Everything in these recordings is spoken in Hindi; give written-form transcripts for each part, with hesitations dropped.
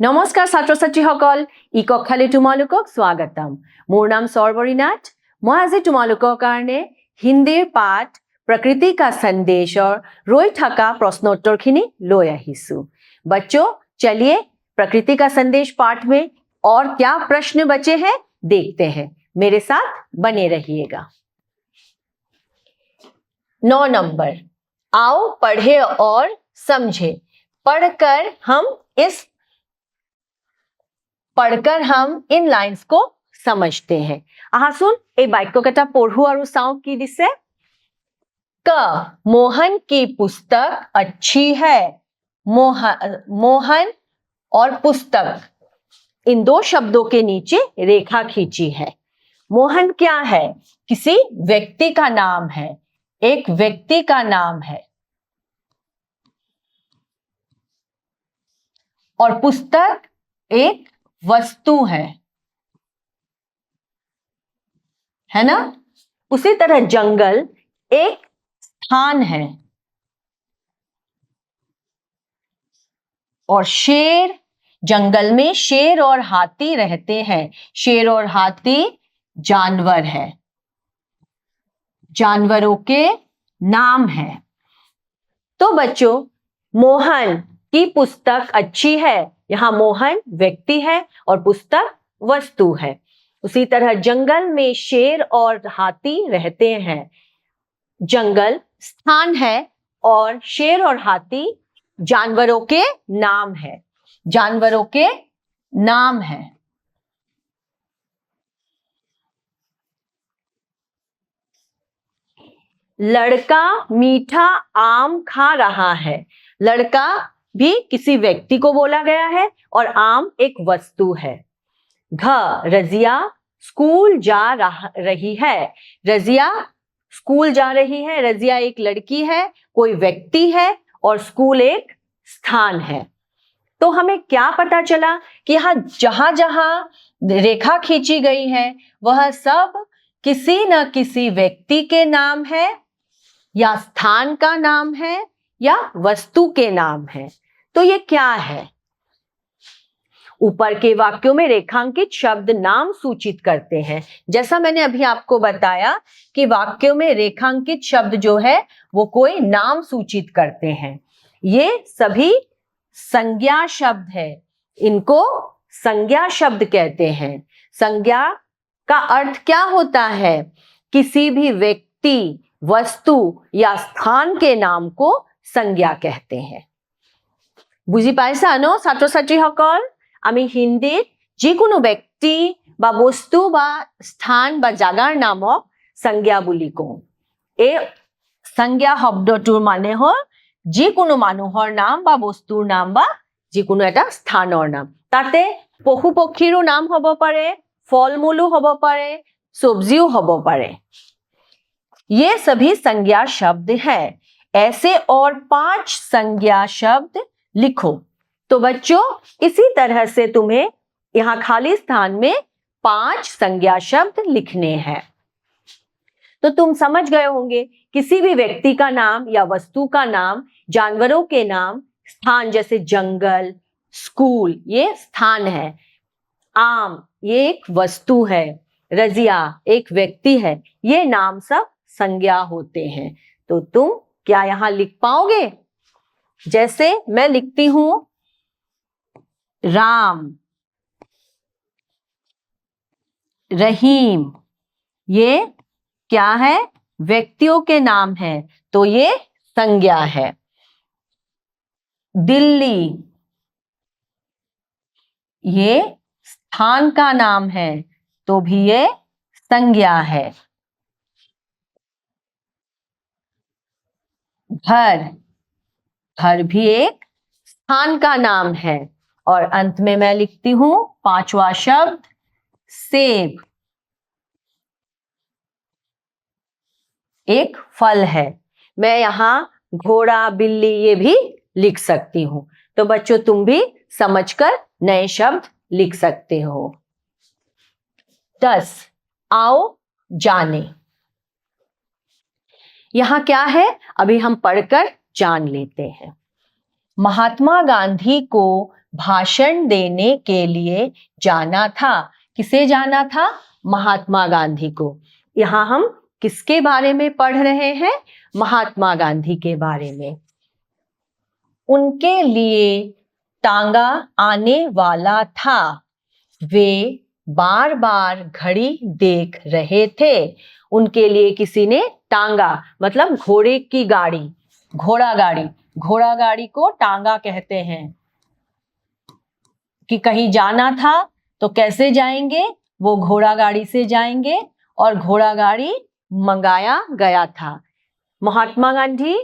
নমস্কাৰ ছাত্ৰ ছাত্ৰীসকল, ই কক্ষালৈ তোমালোকক স্বাগতম। মোৰ নাম সৰ্বৰী নাথ। মই আজি তোমালোকৰ কাৰণে হিন্দীৰ পাঠ प्रकृति का संदेशৰ ৰৈ থকা প্ৰশ্নোত্তৰখিনি লৈ আহিছো। बच्चों, चलिए प्रकृति का संदेश पाठ में और क्या प्रश्न बचे हैं देखते हैं। मेरे साथ बने रहिएगा। 9 नंबर, आओ पढ़े और समझे। पढ़कर हम इन लाइन्स को समझते हैं। आहासुन ए बाक्यकेटा पढ़ू और चाओ कि दिसे। क, मोहन की पुस्तक अच्छी है। मोहन और पुस्तक, इन दो शब्दों के नीचे रेखा खींची है। मोहन क्या है? किसी व्यक्ति का नाम है, एक व्यक्ति का नाम है। और पुस्तक एक वस्तु है ना। उसी तरह जंगल एक स्थान है और शेर, जंगल में शेर और हाथी रहते हैं। शेर और हाथी जानवर है, जानवरों के नाम है। तो बच्चों, मोहन की पुस्तक अच्छी है, यहां मोहन व्यक्ति है और पुस्तक वस्तु है। उसी तरह जंगल में शेर और हाथी रहते हैं। जंगल स्थान है और शेर और हाथी जानवरों के नाम है, जानवरों के नाम है। लड़का मीठा आम खा रहा है। लड़का भी किसी व्यक्ति को बोला गया है और आम एक वस्तु है। घ, रजिया स्कूल जा रही है। रजिया स्कूल जा रही है। रजिया एक लड़की है, कोई व्यक्ति है और स्कूल एक स्थान है। तो हमें क्या पता चला कि यहां जहां जहां रेखा खींची गई है वह सब किसी न किसी व्यक्ति के नाम है या स्थान का नाम है या वस्तु के नाम है। तो ये क्या है? ऊपर के वाक्यों में रेखांकित शब्द नाम सूचित करते हैं। जैसा मैंने अभी आपको बताया कि वाक्यों में रेखांकित शब्द जो है वो कोई नाम सूचित करते हैं। ये सभी संज्ञा शब्द है, इनको संज्ञा शब्द कहते हैं। संज्ञा का अर्थ क्या होता है? किसी भी व्यक्ति, वस्तु या स्थान के नाम को संज्ञा कहते हैं। बुझी पाइছা ন ছাত্ৰ ছাত্ৰীসকল? আমি হিন্দীত যিকোনো ব্যক্তি বা বস্তু বা স্থান বা জাগাৰ নামক সংজ্ঞা বুলি কওঁ। এই সংজ্ঞা শব্দটোৰ মানে হ'ল যিকোনো মানুহৰ নাম বা বস্তুৰ নাম বা যিকোনো এটা স্থানৰ নাম। তাতে পশু পক্ষীৰো নাম হ'ব পাৰে, ফল মূলো হ'ব পাৰে, সবজিও হ'ব পাৰে। ये सभी संज्ञा शब्द हैं। ऐसे और 5 संज्ञा शब्द लिखो। तो बच्चों, इसी तरह से तुम्हें यहां खाली स्थान में 5 संज्ञा शब्द लिखने हैं। तो तुम समझ गए होंगे किसी भी व्यक्ति का नाम या वस्तु का नाम, जानवरों के नाम, स्थान जैसे जंगल, स्कूल ये स्थान है, आम ये एक वस्तु है, रजिया एक व्यक्ति है, ये नाम सब संज्ञा होते हैं। तो तुम क्या यहां लिख पाओगे? जैसे मैं लिखती हूं राम, रहीम, ये क्या है? व्यक्तियों के नाम है, तो ये संज्ञा है। दिल्ली, ये स्थान का नाम है, तो भी ये संज्ञा है। घर, घर भी एक स्थान का नाम है। और अंत में मैं लिखती हूं 5वां शब्द सेब, एक फल है। मैं यहां घोड़ा, बिल्ली ये भी लिख सकती हूं। तो बच्चों, तुम भी समझकर नए शब्द लिख सकते हो। 10, आओ जाने। यहां क्या है अभी हम पढ़कर जान लेते हैं। महात्मा गांधी को भाषण देने के लिए जाना था। किसे जाना था? महात्मा गांधी को। यहाँ हम किसके बारे में पढ़ रहे हैं? महात्मा गांधी के बारे में। उनके लिए टांगा आने वाला था। वे बार बार घड़ी देख रहे थे। उनके लिए किसी ने टांगा मतलब घोड़े की गाड़ी, घोड़ा गाड़ी, घोड़ा गाड़ी को टांगा कहते हैं। कि कहीं जाना था तो कैसे जाएंगे? वो घोड़ा गाड़ी से जाएंगे और घोड़ा गाड़ी मंगाया गया था। महात्मा गांधी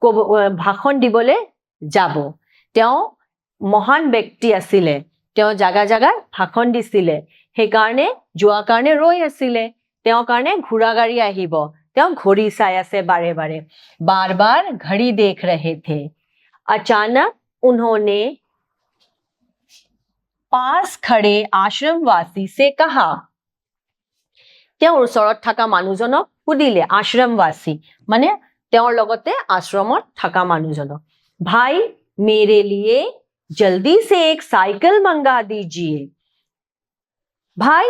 को भाषण दिबले যাব। তেওঁ মহান ব্যক্তি আছিলে। তেওঁ জাগা জাগাত ভাষণ দিছিলে। সেইকাৰণে যোৱা কাৰণে ৰৈ আছিলে। তেওঁৰ কাৰণে ঘোড়া গাড়ী আহিব। তেওঁ ঘড়ী চাই আছে বাৰে বাৰে। बार बार घड़ी देख रहे थे। अचानक उन्होंने पास खड़े आश्रमवासी से कहा। তেওঁৰ ওচৰত থকা মানুহজনক সুধিলে। आश्रमवासी মানে তেওঁৰ লগতে आश्रमত থকা মানুহজনক। भाई मेरे लिए जल्दी से एक साइकिल मंगा दीजिए। भाई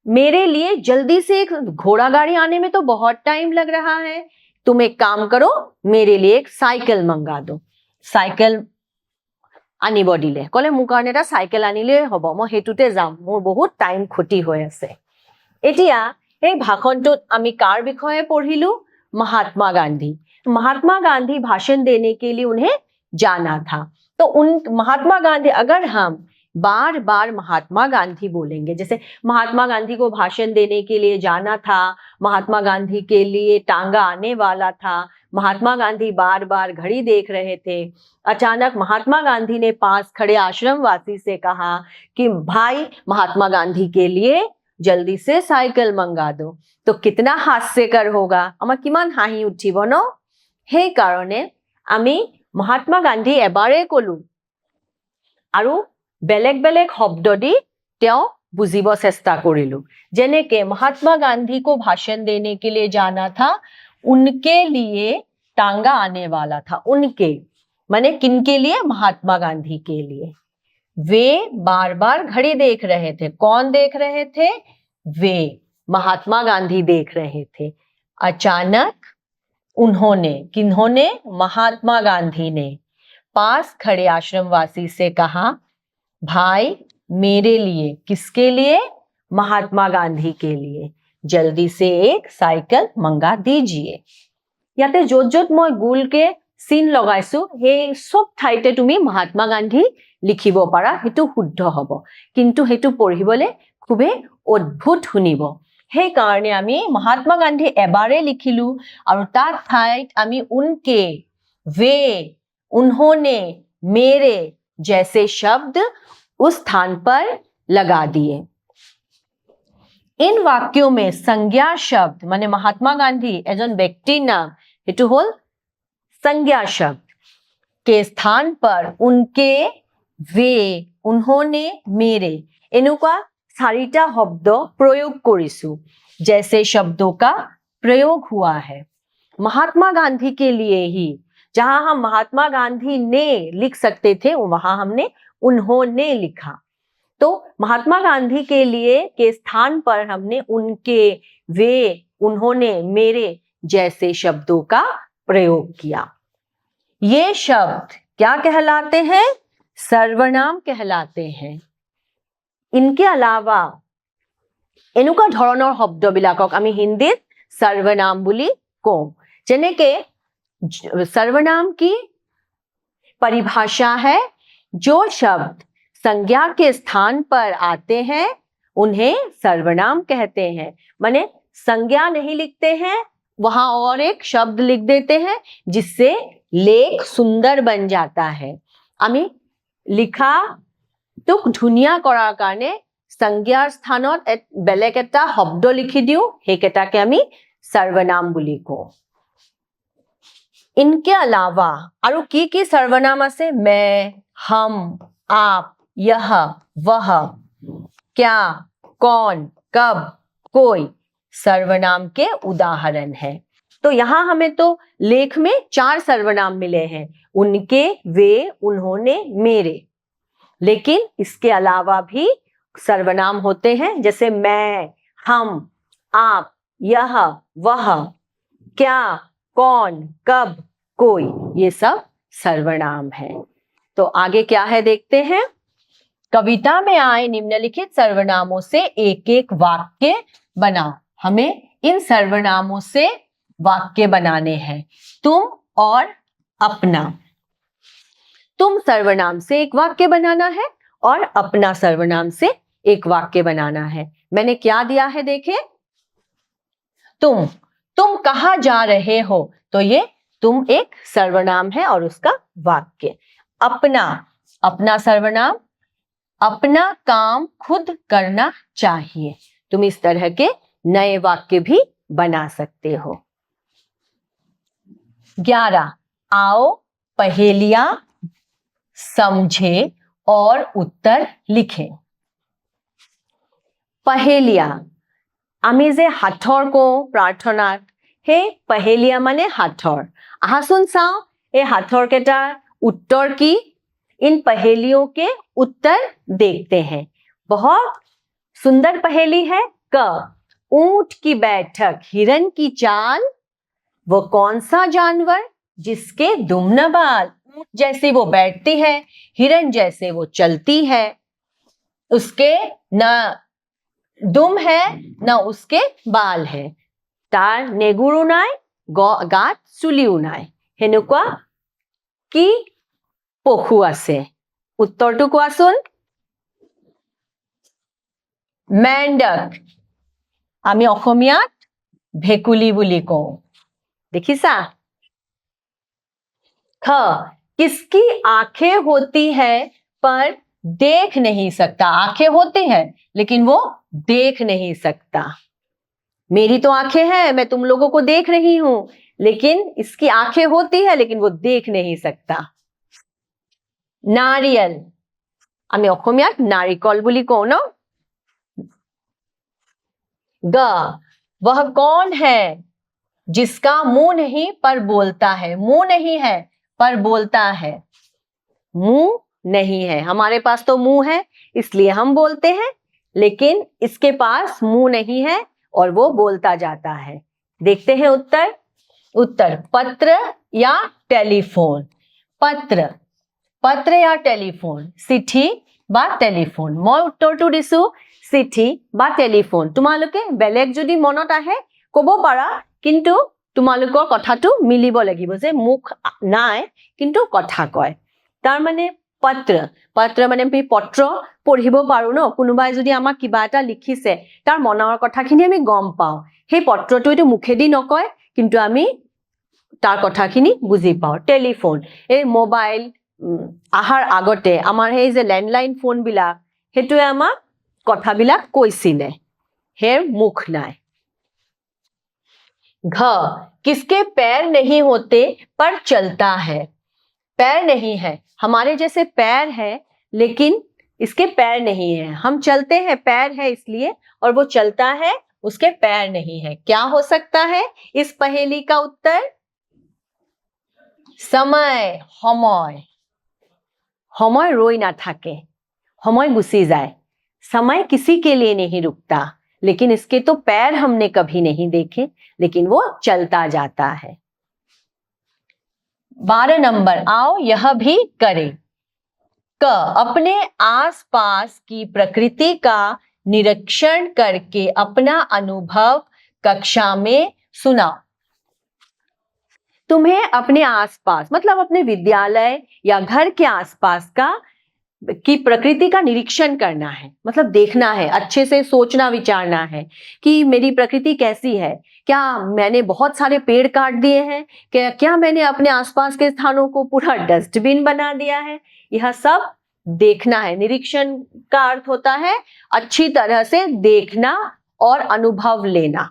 मेरे लिए जल्दी से एक घोड़ा गाड़ी आने में तो बहुत टाइम लग रहा है। तुम एक काम करो, मेरे लिए एक साइकिल मंगा दो। साइकिल আনিব দিলে। কলে মোৰ কাৰণে এটা চাইকেল আনিলে হ'ব, মই হেতুতে যাম, মোৰ বহুত টাইম ক্ষতি হৈ আছে। এতিয়া এই ভাষণটোত আমি কাৰ বিষয়ে পঢ়িলো? महात्मा गांधी। महात्मा गांधी भाषण देने के लिए उन्हें जाना था। तो उन महात्मा गांधी, अगर हम बार बार महात्मा गांधी बोलेंगे, जैसे महात्मा गांधी को भाषण देने के लिए जाना था, महात्मा गांधी के लिए टांगा आने वाला था, महात्मा गांधी बार बार घड़ी देख रहे थे, अचानक महात्मा गांधी ने पास खड़े आश्रमवासी से कहा कि भाई महात्मा गांधी के लिए जल्दी से साइकिल मंगा दो, तो कितना हास्यकर होगा, आमार किमान हाहि उठिब न। সেই কাৰণে আমি महात्मा गांधी एबारे कलु आरु बेलेग बेलेग शब्द दी तेओ बुझिब चेष्टा करिलु। जेनेके महात्मा गांधी को भाषण देने के लिए जाना था, उनके लिए टांगा आने वाला था। उनके माने किनके लिए? महात्मा गांधी के लिए। वे बार बार घड़ी देख रहे थे। कौन देख रहे थे? वे महात्मा गांधी देख रहे थे। अचानक उन्होंने, किन्होंने? महात्मा गांधी ने पास खड़े आश्रमवासी से कहा, भाई मेरे लिए, किसके लिए? महात्मा गांधी के लिए जल्दी से एक साइकिल मंगा दीजिए। याते जोत जोत मैं गोल के सीन लगाइছো, हे सब ठाइते तुमी महात्मा गांधी लिखिब पारा, हेतु शुद्ध हब, किन्तु हेतु पढ़िबले खुबे अद्भुत शुनिब। हे कारणे आमी महात्मा गांधी एबारे लिखिलु और तार ठाइत आमी उनके, वे, उन्होंने, मेरे जैसे शब्द उस स्थान पर लगा दिए। इन वाक्यों में संज्ञा शब्द माने महात्मा गांधी एजन व्यक्ति नाम, हेतु होल संज्ञा शब्द के स्थान पर उनके, वे, उन्होंने, मेरे एनुका चारिटा शब्द प्रयोग करिसु। जैसे शब्दों का प्रयोग हुआ है। महात्मा गांधी के लिए ही, जहां हम महात्मा गांधी ने लिख सकते थे वहां हमने उन्होंने लिखा। तो महात्मा गांधी के लिए के स्थान पर हमने उनके, वे, उन्होंने, मेरे जैसे शब्दों का प्रयोग किया। ये शब्द क्या कहलाते हैं? सर्वनाम कहलाते हैं। इनके अलावा एनुका धৰণৰ शब्दবিলাকক আমি हिंदीत सर्वनाम बुली कওঁ। जेनेके सर्वनाम की परिभाषा है, जो शब्द संज्ञा के स्थान पर आते हैं उन्हें सर्वनाम कहते हैं। माने संज्ञा नहीं लिखते हैं, वहां और एक शब्द लिख देते हैं जिससे लेख सुंदर बन जाता है। आमी लिखा तुक धुनिया करार कारणे संज्ञार स्थानत बेलेग एटा शब्द लिखि दिउ, हेकेटाके आमी सर्वनाम बुली कওঁ। इनके अलावा आरु की सर्वनाम आछे? मैं, हम, आप, यह, वह, क्या, कौन, कब, कोई सर्वनाम के उदाहरण है। तो यहां हमें तो लेख में 4 सर्वनाम मिले हैं, उनके, वे, उन्होंने, मेरे। लेकिन इसके अलावा भी सर्वनाम होते हैं, जैसे मैं, हम, आप, यह, वह, क्या, कौन, कब, कोई, ये सब सर्वनाम है। तो आगे क्या है देखते हैं। कविता में आए निम्नलिखित सर्वनामों से एक एक वाक्य बनाओ। हमें इन सर्वनामों से वाक्य बनाने हैं। तुम और अपना। तुम सर्वनाम से एक वाक्य बनाना है और अपना सर्वनाम से एक वाक्य बनाना है। मैंने क्या दिया है देखें। तुम कहाँ जा रहे हो, तो ये तुम एक सर्वनाम है और उसका वाक्य। अपना सर्वनाम, अपना काम खुद करना चाहिए। तुम इस तरह के नए वाक्य भी बना सकते हो। 11, आओ पहेलियां समझे और उत्तर लिखें। पहेलिया आमी जे हाथर को प्रार्थना हे पहेलिया माने हाथर। आहासुन चाओ ए हाथर केटार उत्तर की। इन पहेलियों के उत्तर देखते हैं। बहुत सुंदर पहेली है। क ऊंट की बैठक हिरन की चाल, वो कौन सा जानवर जिसके दुम न बाल। ऊंट जैसे वो बैठती है, हिरन जैसे वो चलती है, उसके न दुम है न उसके बाल है। तार नेगुरु नाय, गात चुलिও নাই, হেনেকুৱা কি পশু আছে। উত্তৰটো কোৱাচোন। মেণ্ডক আমি অসমীয়াত ভেকুলী বুলি কওঁ। देखिसा। ख किसकी आंखें होती है पर देख नहीं सकता। आंखें होती हैं लेकिन वो देख नहीं सकता। मेरी तो आंखें हैं, मैं तुम लोगों को देख रही हूं, लेकिन इसकी आंखें होती है लेकिन वो देख नहीं सकता। नारियल আমি অসমীয়াত नारिकल বুলি কওঁ ন। ग वह कौन है जिसका मुंह नहीं पर बोलता है। मुंह नहीं है पर बोलता है। मुंह नहीं है, हमारे पास तो मुंह है इसलिए हम बोलते हैं, लेकिन इसके पास मुंह नहीं है और वो बोलता जाता है। देखते हैं उत्तर। उत्तर पत्र या टेलीफोन। पत्र, पत्र या टेलीफोन, चिठी বা টেলিফোন। মই উত্তৰটো দিছো চিঠি বা টেলিফোন। তোমালোকে বেলেগ যদি মনত আহে কব পাৰা, কিন্তু তোমালোকৰ কথাটো মিলিব লাগিব যে মুখ নাই কিন্তু কথা কয়। তাৰ মানে পত্ৰ, পত্ৰ মানে আমি পত্ৰ পঢ়িব পাৰো ন। কোনোবাই যদি আমাক কিবা এটা লিখিছে তাৰ মনৰ কথাখিনি আমি গম পাওঁ। সেই পত্ৰটো এইটো মুখেদি নকয় কিন্তু আমি তাৰ কথাখিনি বুজি পাওঁ। টেলিফোন এই মোবাইল আহাৰ আগতে আমাৰ এই যে ল্যান্ডলাইন ফোন বিলাক, হেতুৱে আমাক কথাবিলাক কৈছিলে। হেৰ মুখ নাই। घ किसके पैर नहीं होते पर चलता है। पैर नहीं है, हमारे जैसे पैर है लेकिन इसके पैर नहीं है। हम चलते हैं, पैर है इसलिए, और वो चलता है उसके पैर नहीं है। क्या हो सकता है इस पहेली का उत्तर। समय, समय। समय रोई ना থাকে, समय गुसी जाए। समय किसी के लिए नहीं रुकता, लेकिन इसके तो पैर हमने कभी नहीं देखे, लेकिन वो चलता जाता है। 12 नंबर, आओ यह भी करें। क अपने आसपास की प्रकृति का निरीक्षण करके अपना अनुभव कक्षा में सुनाओ। तुम्हें अपने आसपास मतलब अपने विद्यालय या घर के आसपास की प्रकृति का निरीक्षण करना है, मतलब देखना है, अच्छे से सोचना विचारना है कि मेरी प्रकृति कैसी है। क्या मैंने बहुत सारे पेड़ काट दिए हैं, क्या मैंने अपने आसपास के स्थानों को पूरा डस्टबिन बना दिया है। यह सब देखना है। निरीक्षण का अर्थ होता है अच्छी तरह से देखना और अनुभव लेना।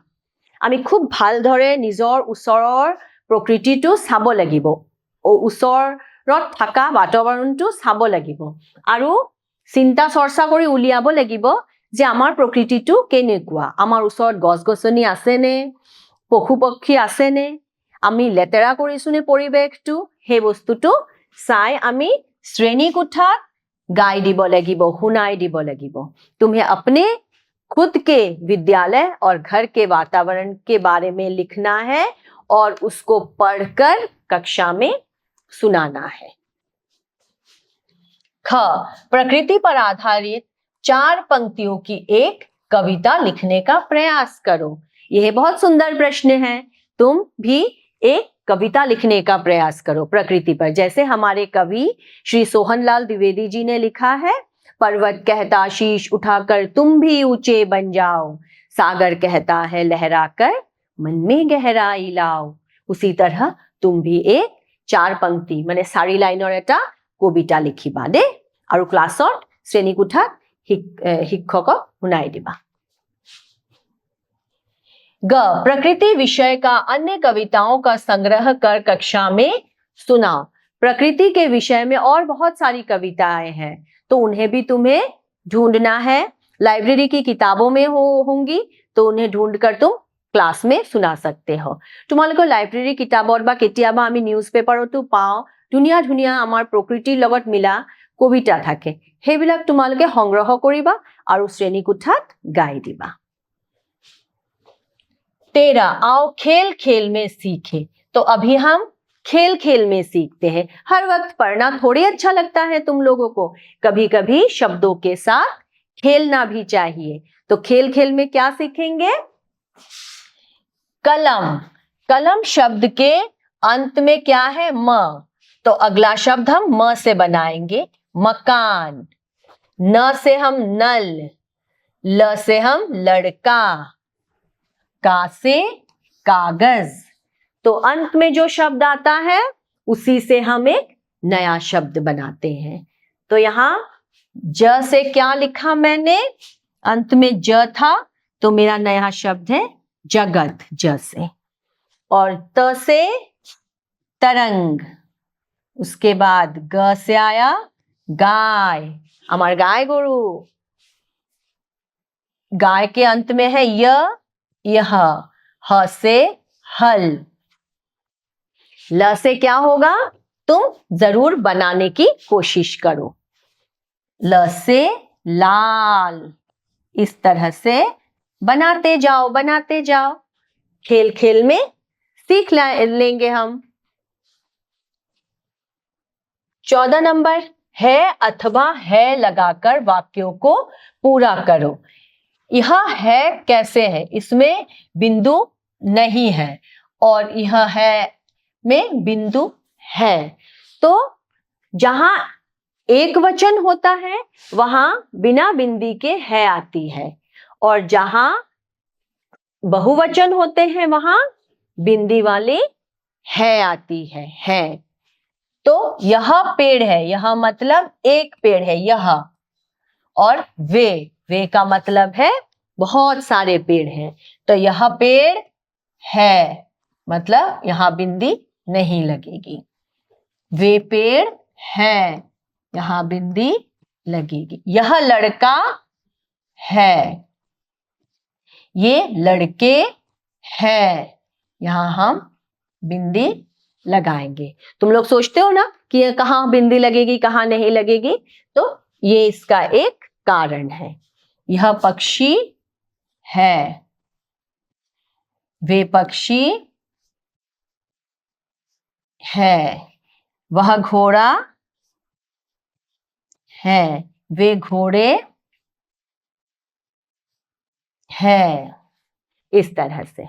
আমি খুব ভালদৰে নিজৰ ওচৰৰ প্ৰকৃতিটো চাব লাগিব, ওচৰত থকা বাতাবৰণটো চাব লাগিব আৰু চিন্তা চৰ্চা কৰি উলিয়াব লাগিব যে আমাৰ প্ৰকৃতিটো কেনেকুৱা। আমাৰ ওচৰত গছ-গছনি আছেনে, পশু-পক্ষী আছেনে, আমি লেতেৰা কৰিছোনে পৰিৱেশটো, সেই বস্তুটো চাই আমি শ্ৰেণীকোঠাত गाई দিব লাগিব, শুনাই দিব লাগিব। तुम्हें अपने खुद के विद्यालय और घर के वातावरण के बारे में लिखना है और उसको पढ़कर कक्षा में सुनाना है। ख, प्रकृति पर आधारित 4 पंक्तियों की एक कविता लिखने का प्रयास करो। यह बहुत सुंदर प्रश्न है। तुम भी एक कविता लिखने का प्रयास करो प्रकृति पर, जैसे हमारे कवि श्री सोहनलाल द्विवेदी जी ने लिखा है, पर्वत कहता शीश उठाकर तुम भी ऊंचे बन जाओ, सागर कहता है लहराकर मन में गहराई लाओ। उसी तरह तुम भी एक 4 पंक्ति माने 4 लाइनर एटा कविता लिखिबा दे और क्लासत श्रेणीकोठात शिक्षকক শুনাই दिबा। ग, प्रकृति विषय का अन्य कविताओं का संग्रह कर कक्षा में सुनाओ। प्रकृति के विषय में और बहुत सारी कविताएं हैं, तो उन्हें भी तुम्हें ढूंढना है। लाइब्रेरी की किताबों में होंगी, तो उन्हें ढूंढकर तुम क्लास में सुना सकते हो। तुम्हारे लाइब्रेरी किताबत बा केतियाबा आमी निউজ पेपारतो पाओ धुनिया धुनिया आमार प्रकृतिर लगत मिला कविता थाके, সেইবিলাক তোমালোকে সংগ্ৰহ কৰিবা আৰু শ্ৰেণীকোঠাত গাই দিবা। 13, आओ खेल खेल में सीखे। तो अभी हम खेल खेल में सीखते हैं। हर वक्त पढ़ना थोड़ी अच्छा लगता है तुम लोगों को, कभी कभी शब्दों के साथ खेलना भी चाहिए। तो खेल खेल में क्या सीखेंगे? कलम। कलम शब्द के अंत में क्या है? म, तो अगला शब्द हम म से बनाएंगे, मकान। न से हम नल, ल से हम लड़का, का से कागज। तो अंत में जो शब्द आता है उसी से हम एक नया शब्द बनाते हैं। तो यहां ज से क्या लिखा मैंने? अंत में ज था, तो मेरा नया शब्द है जगत, ज से। और त से तरंग, उसके बाद ग से आया गाय, हमार गाय गुरु। गाय के अंत में है य, यह। ह से हल। ल से क्या होगा? तुम जरूर बनाने की कोशिश करो। ल से लाल। इस तरह से बनाते जाओ, बनाते जाओ। खेल खेल में सीख लेंगे हम। 14 नंबर, है अथवा है लगाकर वाक्यों को पूरा करो। यह है कैसे है? इसमें बिंदु नहीं है और यह है में बिंदु है। तो जहां एक वचन होता है वहां बिना बिंदी के है आती है, और जहां बहुवचन होते हैं वहां बिंदी वाली है आती है। तो यह पेड़ है, यह मतलब एक पेड़ है यह, और वे का मतलब है बहुत सारे पेड़ हैं। तो यह पेड़ है मतलब यहां बिंदी नहीं लगेगी। वे पेड़ है, यहां बिंदी लगेगी। यह लड़का है, ये लड़के हैं, यहां हम बिंदी लगाएंगे। तुम लोग सोचते हो ना कि कहां बिंदी लगेगी कहां नहीं लगेगी, तो ये इसका एक कारण है। यह पक्षी है, वे पक्षी है। वह घोड़ा है, वे घोड़े है। इस तरह से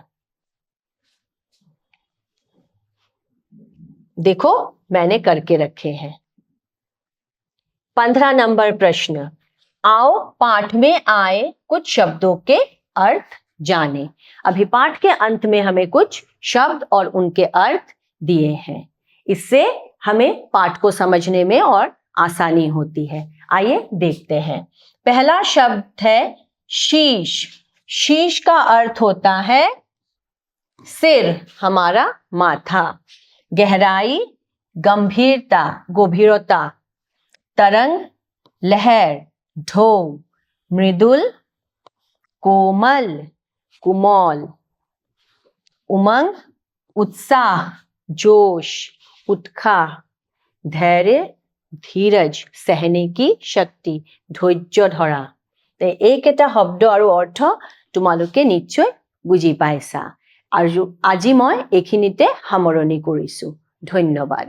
देखो मैंने करके रखे हैं। 15 नंबर प्रश्न, आओ पाठ में आए कुछ शब्दों के अर्थ जाने। अभी पाठ के अंत में हमें कुछ शब्द और उनके अर्थ दिए हैं, इससे हमें पाठ को समझने में और आसानी होती है। आइए देखते हैं। पहला शब्द है शीश। शीश का अर्थ होता है सिर, हमारा माथा। गहराई, गंभीरता, गंभीरता। तरंग, लहर, ढो। मृदुल, कोमल, कुमोल। उमंग, उत्साह, जोश, उत्साह। धैर्य, ধীৰজ सहने की शक्ति ধৈৰ্য ধৰা এইকেইটা শব্দ আৰু অৰ্থ তোমালোকে নিশ্চয় বুজি পাইছা আৰু আজি মই এইখিনিতে সামৰণি কৰিছো ধন্যবাদ